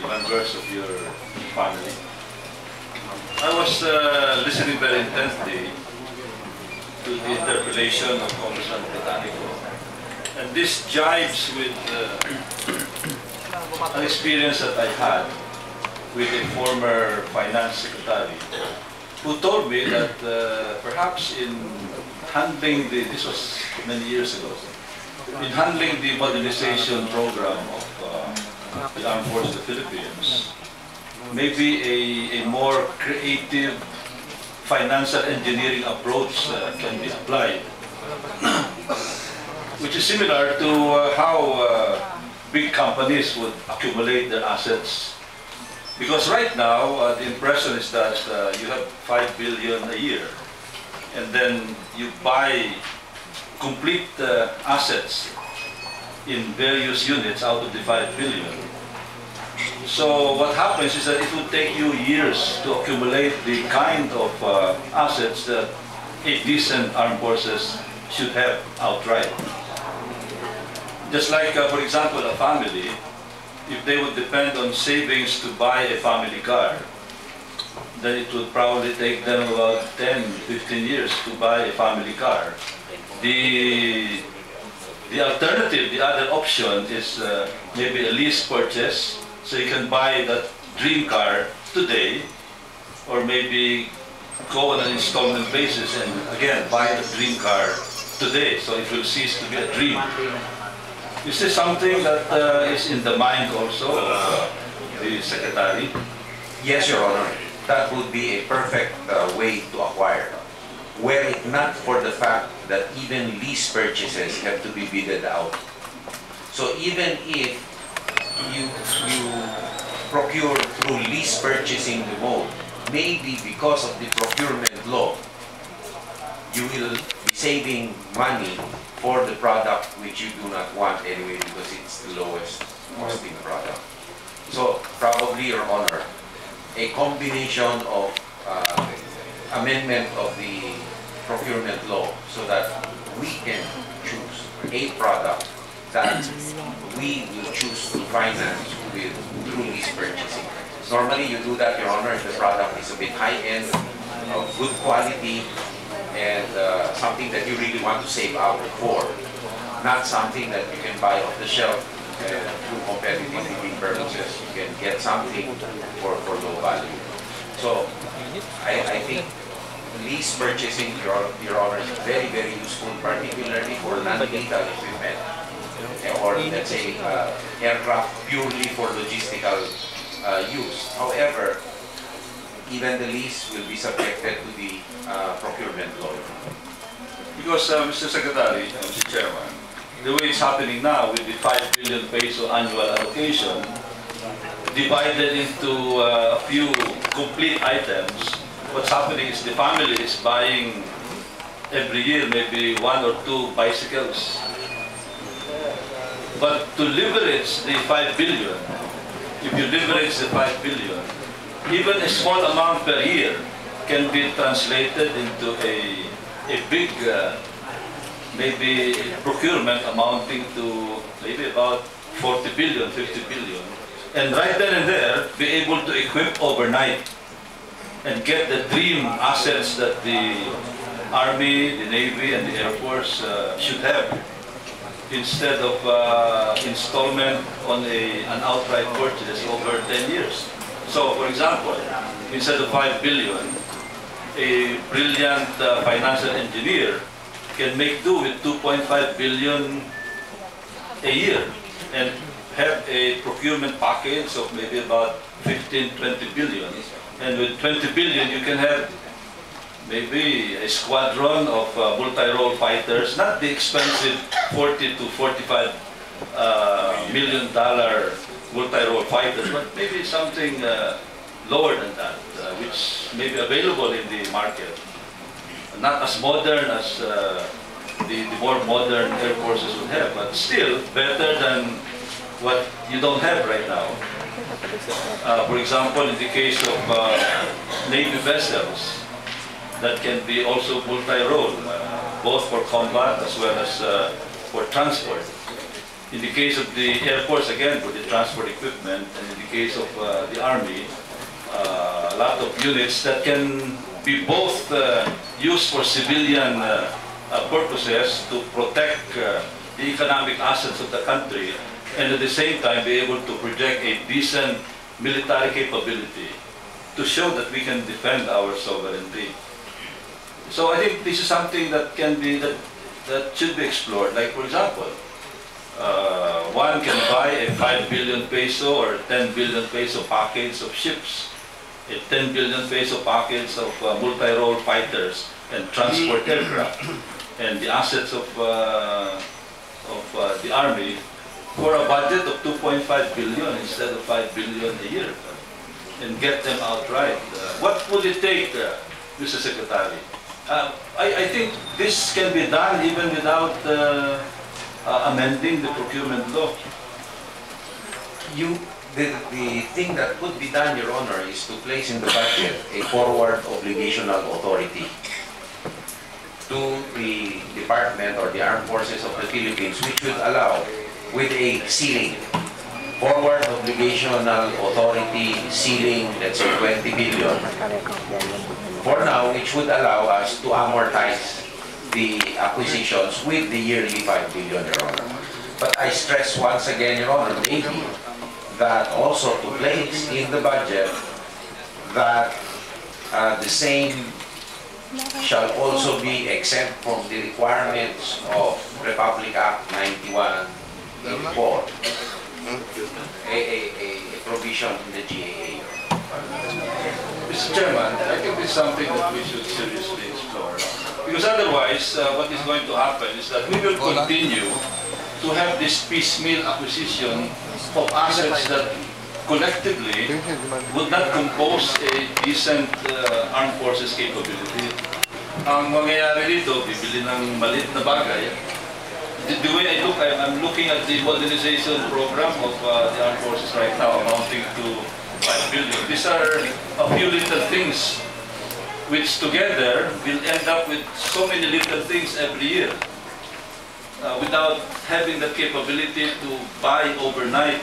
members of your family. I was listening very intently to the interpellation of Congressman Roilo, and this jives with an experience that I had with a former finance secretary who told me that perhaps in handling this was many years ago, in handling the modernization program of the Armed Forces of the Philippines, maybe a more creative financial engineering approach can be applied, which is similar to how big companies would accumulate their assets. Because right now, the impression is that you have 5 billion a year, and then you buy complete assets in various units out of the 5 billion. So what happens is that it will take you years to accumulate the kind of assets that a decent armed forces should have outright. Just like, for example, a family, if they would depend on savings to buy a family car, then it would probably take them about 10, 15 years to buy a family car. The alternative, the other option is maybe a lease purchase, so you can buy that dream car today, or maybe go on an installment basis and again buy the dream car today, so it will cease to be a dream. Is this something that is in the mind also of the Secretary? Yes, Your Honor. That would be a perfect way to acquire, were it not for the fact that even lease purchases have to be bidded out. So even if you procure through lease purchasing the mode, maybe because of the procurement law, you will be saving money for the product which you do not want anyway because it's the lowest costing product. So probably, Your Honor, a combination of amendment of the procurement law so that we can choose a product that we will choose to finance through lease purchasing. Normally you do that, Your Honor, if the product is a bit high-end, of good quality, and something that you really want to save out for, not something that you can buy off the shelf through competitive bidding purposes. You can get something for low value. So I think lease purchasing, Your Honor, is very, very useful, particularly for non-lethal equipment, or let's say aircraft purely for logistical use. However, even the lease will be subjected to the procurement law. Because, Mr. Secretary, Mr. Chairman, the way it's happening now with the 5 billion peso annual allocation, divided into a few complete items, what's happening is the family is buying every year maybe 1 or 2 bicycles. But to leverage the 5 billion, if you leverage the 5 billion, even a small amount per year can be translated into a big, maybe procurement amounting to maybe about 40 billion, 50 billion. And right then and there, be able to equip overnight and get the dream assets that the Army, the Navy, and the Air Force should have, instead of installment on an outright purchase over 10 years. So, for example, instead of 5 billion, a brilliant financial engineer can make do with 2.5 billion a year and have a procurement package of maybe about 15, 20 billion. And with 20 billion, you can have maybe a squadron of multi-role fighters, not the expensive 40 to 45 $1 million multi-role fighters, but maybe something lower than that, which may be available in the market. Not as modern as the more modern air forces would have, but still better than what you don't have right now. For example, in the case of Navy vessels, that can be also multi-role, both for combat as well as for transport. In the case of the Air Force, again, for the transport equipment, and in the case of the Army, a lot of units that can be both used for civilian purposes to protect the economic assets of the country, and at the same time be able to project a decent military capability to show that we can defend our sovereignty. So I think this is something that can be, that should be explored. Like, for example, one can buy a 5 billion peso or 10 billion peso package of ships, a 10 billion peso package of multi-role fighters and transport aircraft, and the assets of the Army for a budget of 2.5 billion instead of 5 billion a year, and get them outright. What would it take, Mr. Secretary? I think this can be done even without amending the procurement law. The thing that could be done, Your Honor, is to place in the budget a forward obligational authority to the Department or the Armed Forces of the Philippines, which would allow, with a ceiling, forward obligational authority ceiling, let's say 20 billion. For now, which would allow us to amortize the acquisitions with the yearly 5 billion, Your Honor. But I stress once again, Your Honor, maybe that also to place in the budget that the same shall also be exempt from the requirements of Republic Act 91-4, a provision in the GAA. Mr. Chairman, I think this is something that we should seriously explore. Because otherwise, what is going to happen is that we will continue to have this piecemeal acquisition of assets that collectively would not compose a decent armed forces capability. Ang mangyayari dito, bibili ng maliit na bagay. The way I look, I'm looking at the modernization program of the armed forces right now, amounting to 5 billion. These are a few little things which together will end up with so many little things every year without having the capability to buy overnight,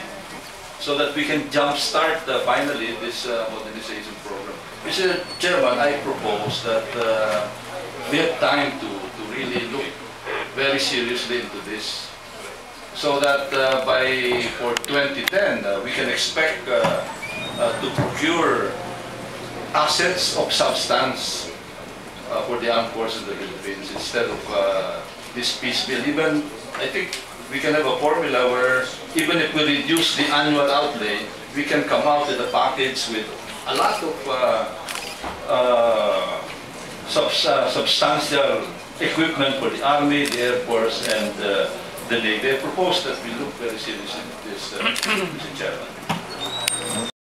so that we can jumpstart finally this modernization program. Mr. Chairman, I propose that we have time to really look very seriously into this, so that for 2010 we can expect to procure assets of substance for the armed forces of the Philippines instead of this piecemeal. Even, I think we can have a formula where even if we reduce the annual outlay, we can come out with a package with a lot of substantial equipment for the Army, the Air Force, and the Navy. I propose that we look very seriously at this, Mr. Chairman.